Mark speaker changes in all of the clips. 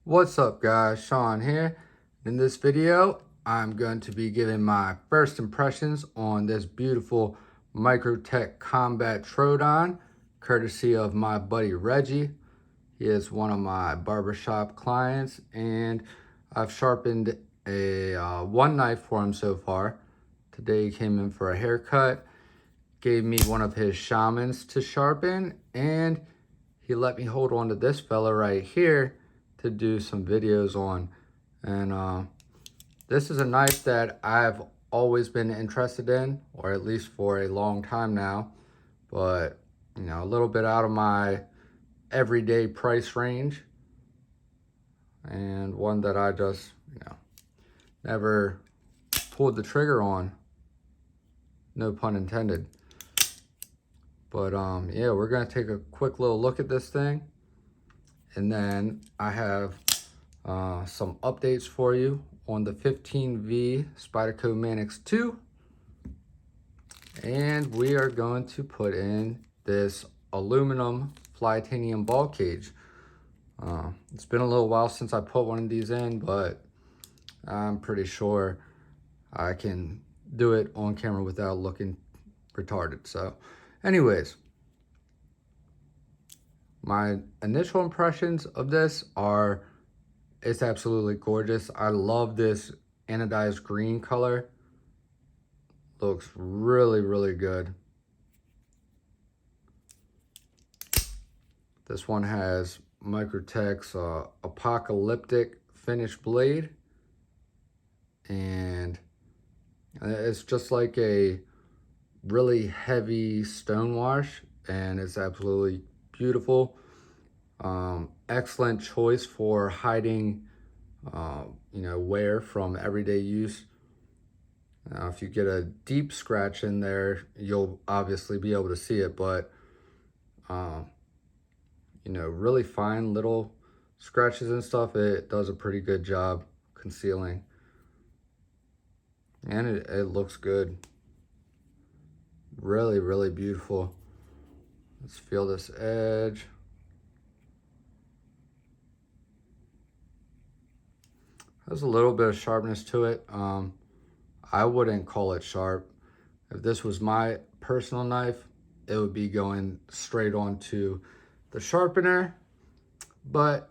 Speaker 1: What's up guys, Sean here. In this video, I'm going to be giving my first impressions on this beautiful Microtech Combat Troodon, courtesy of my buddy Reggie. He is one of my barbershop clients, and I've sharpened a one knife for him so far. Today he came in for a haircut, gave me one of his Shamans to sharpen, and he let me hold on to this fella right here to do some videos on. And this is a knife that I've always been interested in, or at least for a long time now, but you know, a little bit out of my everyday price range, and one that I just, you know, never pulled the trigger on, no pun intended. But yeah, we're gonna take a quick little look at this thing, and then I have some updates for you on the 15V Spyderco Manix 2. And we are going to put in this aluminum titanium ball cage. It's been a little while since I put one of these in, but I'm pretty sure I can do it on camera without looking retarded. So anyways, my initial impressions of this are, it's absolutely gorgeous. I love this anodized green color. Looks really, really good. This one has Microtech's apocalyptic finish blade, and it's just like a really heavy stone wash, and it's absolutely beautiful. Excellent choice for hiding you know, wear from everyday use. If you get a deep scratch in there, you'll obviously be able to see it, but you know, really fine little scratches and stuff, it does a pretty good job concealing, and it looks good. Really, really beautiful. Let's feel this edge. There's a little bit of sharpness to it. I wouldn't call it sharp. If this was my personal knife, it would be going straight onto the sharpener, but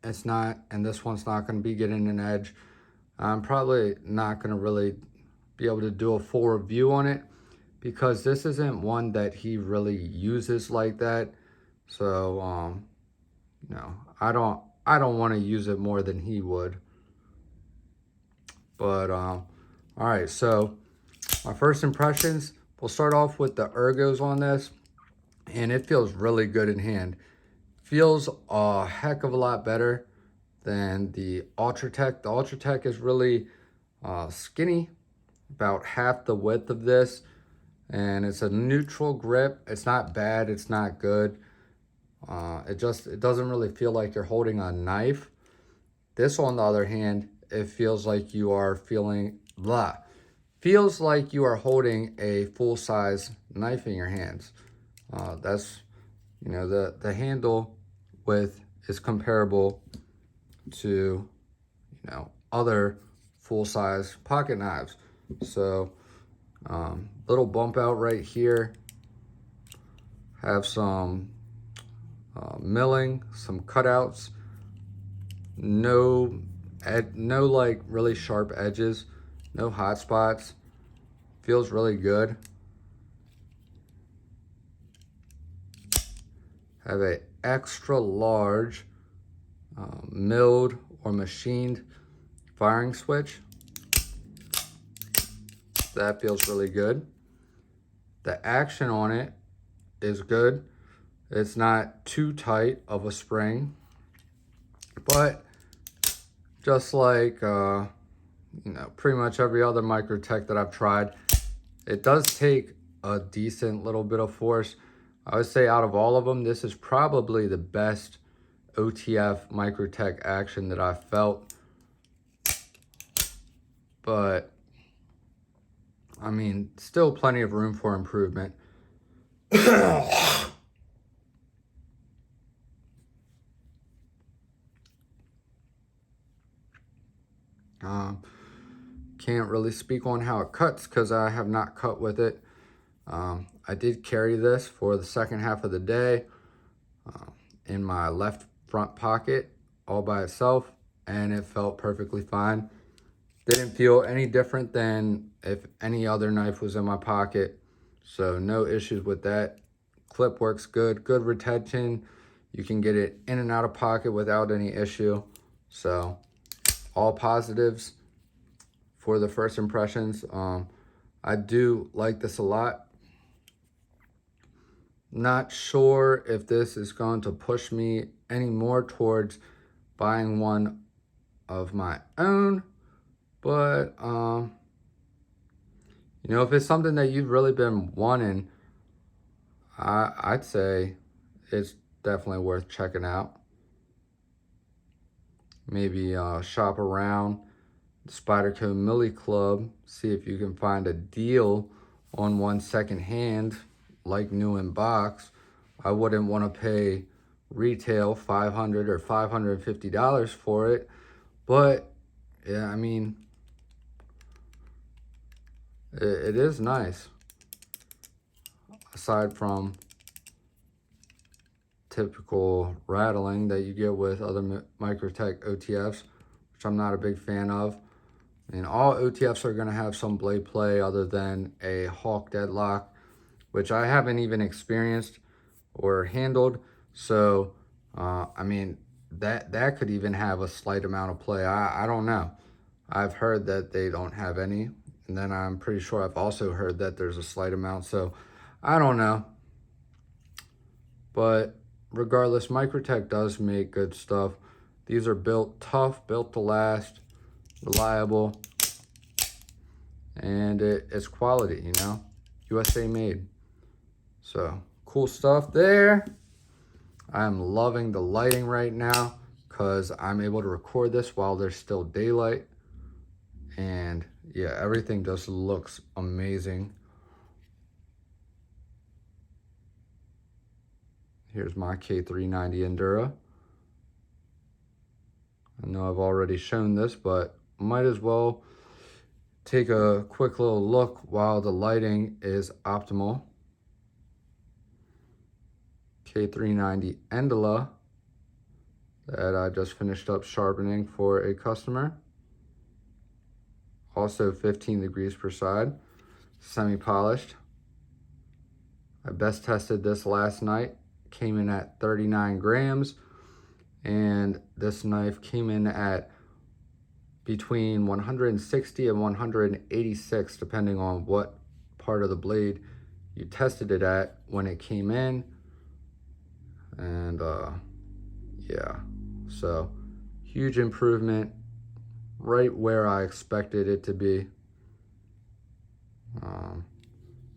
Speaker 1: it's not, and this one's not going to be getting an edge. I'm probably not going to really be able to do a full review on it, because this isn't one that he really uses like that. So you know, I don't want to use it more than he would. But all right, so my first impressions, we'll start off with the ergos on this, and it feels really good in hand. Feels a heck of a lot better than the Ultratech. The Ultratech is really skinny, about half the width of this, and it's a neutral grip. It's not bad, it's not good. It doesn't really feel like you're holding a knife. This, on the other hand, it feels like you are feels like you are holding a full-size knife in your hands. That's, you know, the handle width is comparable to, you know, other full-size pocket knives. So little bump out right here, have some milling, some cutouts, no like really sharp edges, no hot spots. Feels really good. Have a extra large milled or machined firing switch. That feels really good. The action on it is good. It's not too tight of a spring, but just like you know, pretty much every other Microtech that I've tried, it does take a decent little bit of force. I would say out of all of them, this is probably the best OTF Microtech action that I've felt. But I mean, still plenty of room for improvement. Can't really speak on how it cuts because I have not cut with it. I did carry this for the second half of the day in my left front pocket all by itself, and it felt perfectly fine. Didn't feel any different than if any other knife was in my pocket, so no issues with that. Clip works good, good retention. You can get it in and out of pocket without any issue. So all positives for the first impressions. I do like this a lot. Not sure if this is going to push me any more towards buying one of my own, but you know, if it's something that you've really been wanting, I'd say it's definitely worth checking out. Maybe shop around the Spyderco Millie Club, see if you can find a deal on one secondhand, like new in box. I wouldn't want to pay retail $500 or $550 for it, but yeah, I mean, it is nice. Aside from typical rattling that you get with other Microtech OTFs, which I'm not a big fan of. I mean, all OTFs are going to have some blade play other than a HOGUE deadlock, which I haven't even experienced or handled. So, I mean, that could even have a slight amount of play. I don't know. I've heard that they don't have any. And then I'm pretty sure I've also heard that there's a slight amount. So, I don't know. But regardless, Microtech does make good stuff. These are built tough, built to last, reliable, and it's quality, you know, USA made. So cool stuff there. I'm loving the lighting right now because I'm able to record this while there's still daylight, and yeah, everything just looks amazing. Here's my K390 Endura. I know I've already shown this, but might as well take a quick little look while the lighting is optimal. K390 ENDELA that I just finished up sharpening for a customer. Also 15 degrees per side, semi-polished. I best tested this last night, came in at 39 grams, and this knife came in at between 160 and 186, depending on what part of the blade you tested it at when it came in. And yeah, so huge improvement, right where I expected it to be.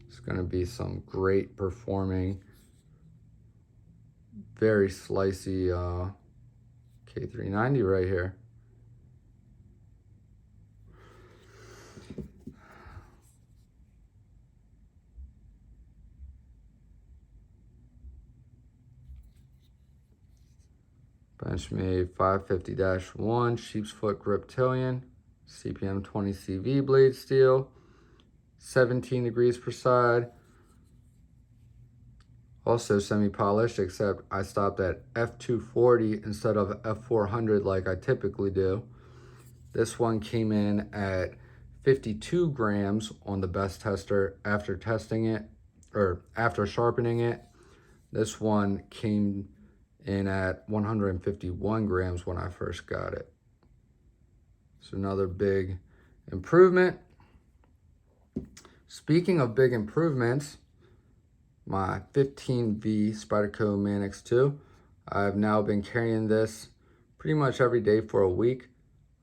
Speaker 1: It's going to be some great performing, very slicey K390 right here. BENCHMADE 550-1 sheep's foot griptilian, CPM-15V blade steel, 17 degrees per side. Also semi-polished, except I stopped at F240 instead of F400 like I typically do. This one came in at 52 grams on the best tester after testing it, or after sharpening it. This one came in at 151 grams when I first got it. So another big improvement. Speaking of big improvements, my 15V Spyderco Manix 2, I've now been carrying this pretty much every day for a week.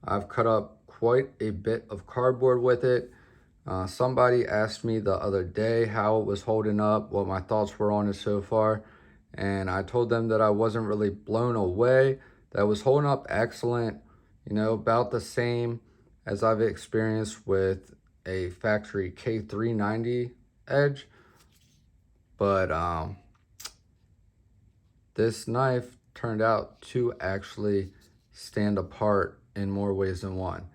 Speaker 1: I've cut up quite a bit of cardboard with it. Somebody asked me the other day how it was holding up, what my thoughts were on it so far, and I told them that I wasn't really blown away. That was holding up excellent, you know, about the same as I've experienced with a factory K390 edge. But this knife turned out to actually stand apart in more ways than one.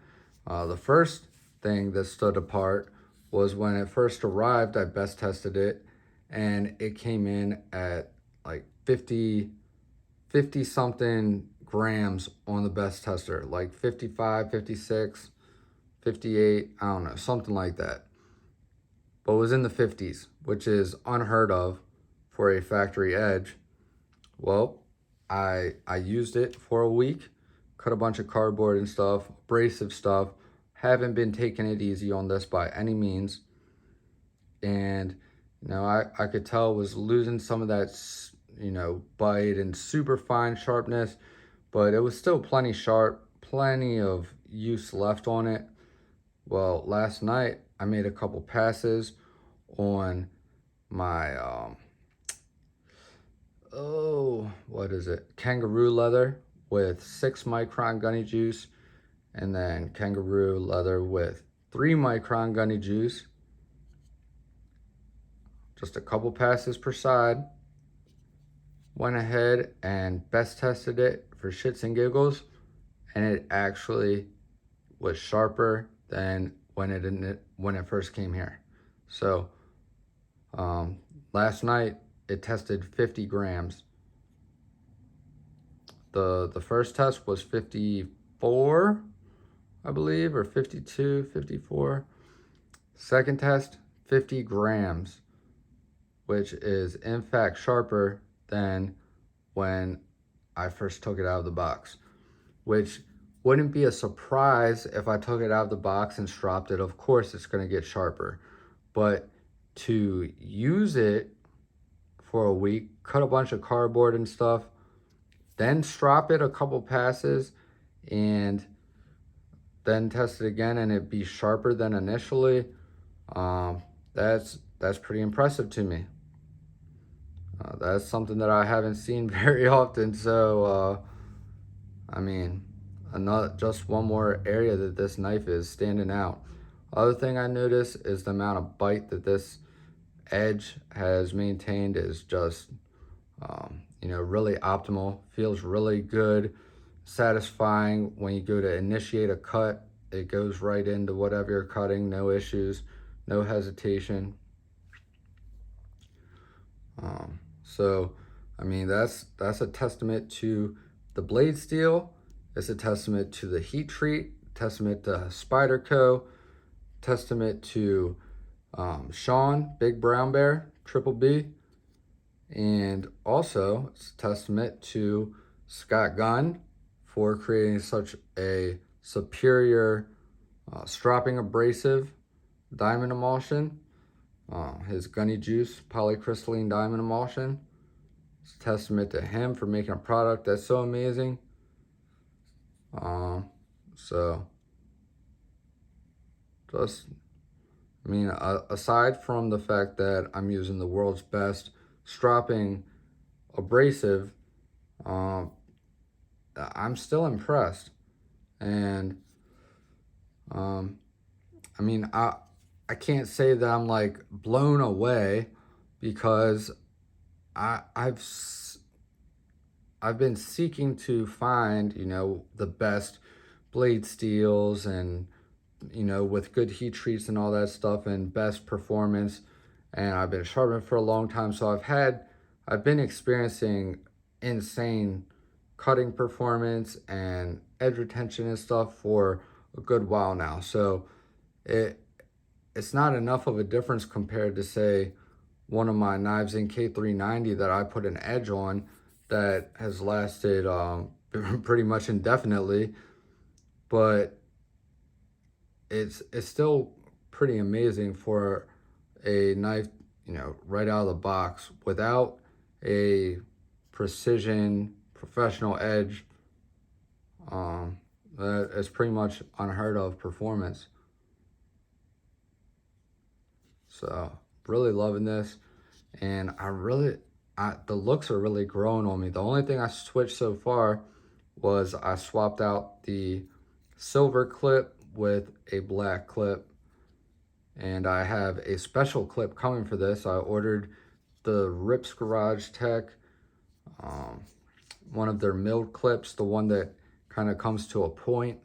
Speaker 1: The first thing that stood apart was when it first arrived, I best tested it, and it came in at like 50 something grams on the best tester, like 55, 56, 58, I don't know, something like that. But it was in the 50s, which is unheard of for a factory edge. Well, I used it for a week, cut a bunch of cardboard and stuff, abrasive stuff. Haven't been taking it easy on this by any means. And, you know, I could tell it was losing some of that, you know, bite and super fine sharpness, but it was still plenty sharp, plenty of use left on it. Well, last night I made a couple passes on my, what is it? Kangaroo leather with 6 micron gunny juice, and then kangaroo leather with 3 micron gunny juice. Just a couple passes per side. Went ahead and best tested it for shits and giggles, and it actually was sharper than when it first came here. So last night it tested 50 grams. The first test was 54, I believe, or 52, 54. Second test, 50 grams, which is in fact sharper than when I first took it out of the box, which wouldn't be a surprise if I took it out of the box and stropped it. Of course it's going to get sharper, but to use it for a week, cut a bunch of cardboard and stuff, then strop it a couple passes, and then test it again and it be sharper than initially, that's pretty impressive to me. That's something that I haven't seen very often. So I mean, just one more area that this knife is standing out. Other thing I noticed is the amount of bite that this edge has maintained is just you know, really optimal. Feels really good, satisfying. When you go to initiate a cut, it goes right into whatever you're cutting, no issues, no hesitation. So I mean, that's a testament to the blade steel. It's a testament to the heat treat, testament to Spyderco, testament to Sean, Big Brown Bear, Triple B, and also it's a testament to Scott Gunn for creating such a superior stropping abrasive diamond emulsion. His Gunny Juice polycrystalline diamond emulsion. It's a testament to him for making a product that's so amazing. So just, I mean, aside from the fact that I'm using the world's best stropping abrasive, I'm still impressed. And I mean, I can't say that I'm like blown away, because I've been seeking to find, you know, the best blade steels and, you know, with good heat treats and all that stuff and best performance. And I've been sharpening for a long time, so I've been experiencing insane cutting performance and edge retention and stuff for a good while now. So it's not enough of a difference compared to, say, one of my knives in K390 that I put an edge on that has lasted pretty much indefinitely, but it's still pretty amazing for a knife, you know, right out of the box without a precision professional edge. That is pretty much unheard of performance. So really loving this, and the looks are really growing on me. The only thing I switched so far was I swapped out the silver clip with a black clip, and I have a special clip coming for this. I ordered the Rips Garage Tech, one of their milled clips, the one that kind of comes to a point.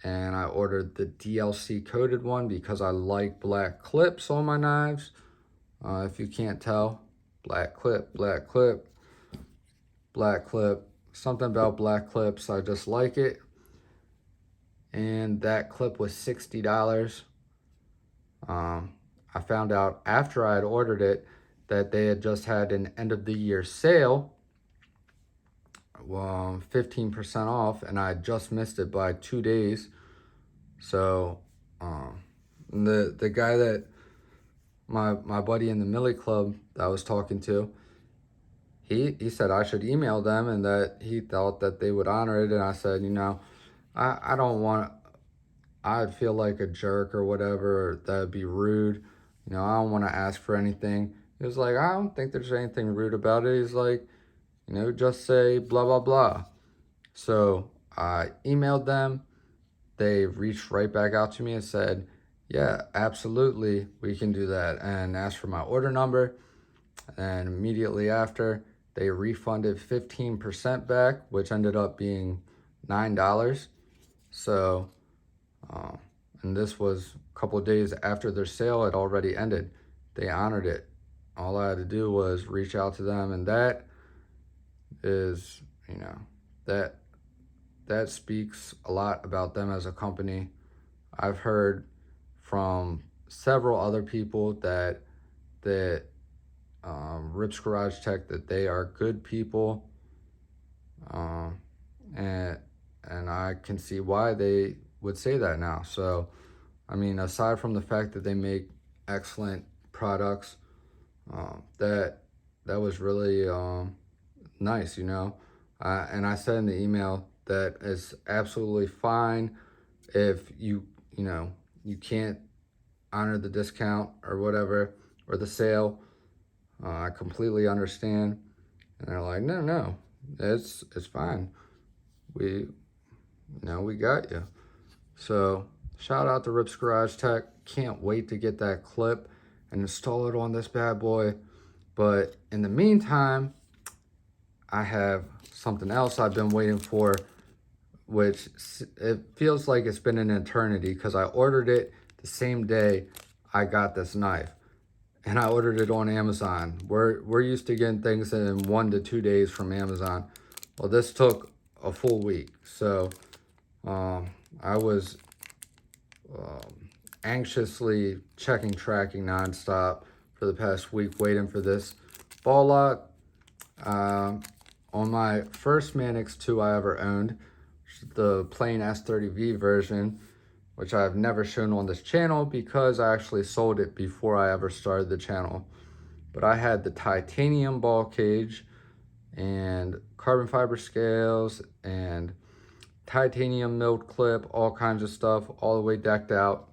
Speaker 1: and I ordered the DLC coated one because I like black clips on my knives. If you can't tell, black clip, black clip, black clip. Something about black clips, I just like it. And that clip was $60. I found out after I had ordered it that they had just had an end of the year sale, 15% off, and I just missed it by 2 days. So the guy that my buddy in the Millie Club that I was talking to, he said I should email them and that he thought that they would honor it. And I said, you know, I don't want, I'd feel like a jerk or whatever, or that'd be rude. You know, I don't want to ask for anything. He was like, I don't think there's anything rude about it. He's like, you know, just say blah, blah, blah. So I emailed them. They reached right back out to me and said, yeah, absolutely, we can do that. And asked for my order number. And immediately after, they refunded 15% back, which ended up being $9. So, and this was a couple of days after their sale had already ended. They honored it. All I had to do was reach out to them, and that is, you know, that speaks a lot about them as a company. I've heard from several other people that Rips Garage Tech, that they are good people, and I can see why they would say that now. So, I mean, aside from the fact that they make excellent products, that was really nice, you know. And I said in the email that it's absolutely fine if you know, you can't honor the discount or whatever, or the sale. I completely understand. And they're like, no, it's fine. We got you. So shout out to Rips Garage Tech. Can't wait to get that clip and install it on this bad boy. But in the meantime, I have something else I've been waiting for, which it feels like it's been an eternity because I ordered it the same day I got this knife. And I ordered it on Amazon. We're used to getting things in 1 to 2 days from Amazon. Well, this took a full week. So I was anxiously tracking nonstop for the past week, waiting for this ball lock. On my first Manix 2 I ever owned, the plain S30V version, which I've never shown on this channel because I actually sold it before I ever started the channel. But I had the titanium ball cage and carbon fiber scales and titanium milled clip, all kinds of stuff, all the way decked out.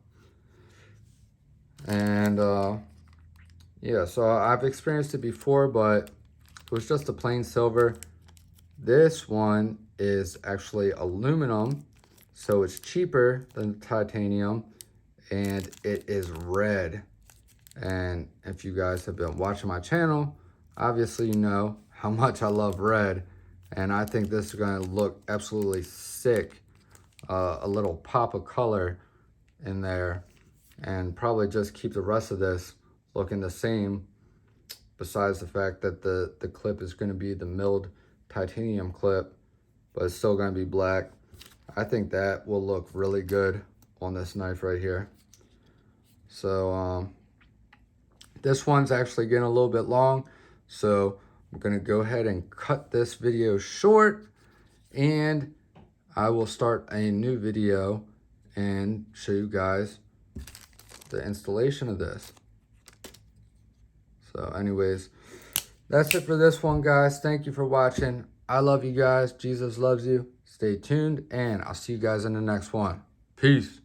Speaker 1: And yeah, so I've experienced it before, but it was just a plain silver. This one is actually aluminum, so it's cheaper than the titanium, and it is red. And if you guys have been watching my channel, obviously you know how much I love red, and I think this is gonna look absolutely sick. A little pop of color in there, and probably just keep the rest of this looking the same, besides the fact that the clip is gonna be the milled titanium clip, but it's still gonna be black. I think that will look really good on this knife right here. So this one's actually getting a little bit long, so I'm gonna go ahead and cut this video short, and I will start a new video and show you guys the installation of this. So anyways, that's it for this one, guys. Thank you for watching. I love you guys. Jesus loves you. Stay tuned, and I'll see you guys in the next one. Peace.